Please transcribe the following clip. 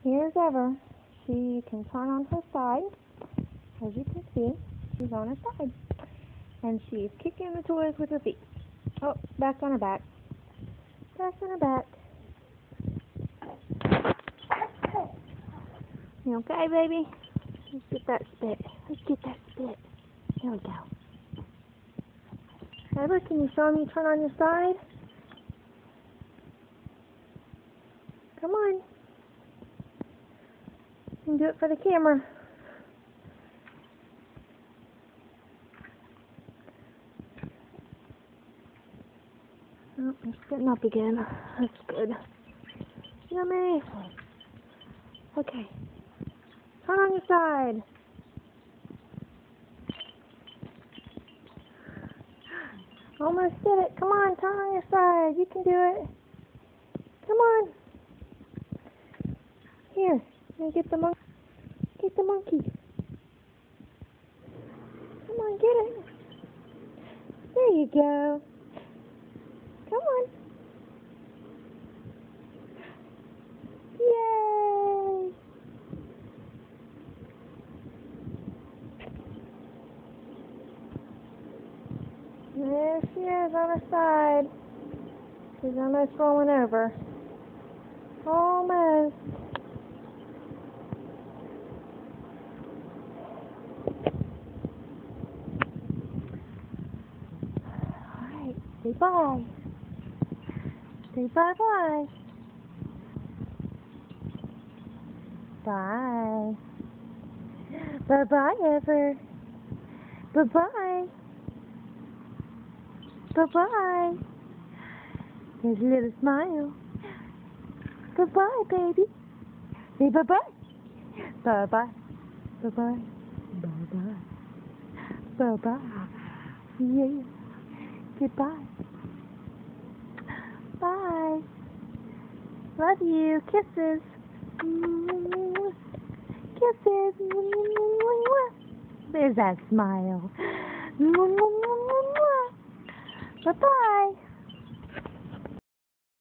Here's Ever. She can turn on her side. As you can see, she's on her side. And she's kicking the toys with her feet. Oh, back on her back. Back on her back. You okay, baby? Let's get that spit. Let's get that spit. There we go. Ever, can you show me turn on your side? Come on. You can do it for the camera. Oh, you're sitting up again. That's good. Yummy. Okay. Turn on your side. Almost did it. Come on, turn on your side. You can do it. Come on. Here, let me get the monkey. Get the monkey. Come on, get it. There you go. Come on. Yay! There she is on her side. She's almost rolling over. Almost. Alright, say bye. Say bye-bye. Bye. Bye-bye, Ever. Bye-bye. Bye-bye. There's a little smile. Bye-bye, baby. Say bye-bye. Bye-bye. Bye-bye. Bye-bye. Bye-bye. Yeah. Goodbye. Bye. Love you. Kisses. Kisses. There's that smile. Bye-bye.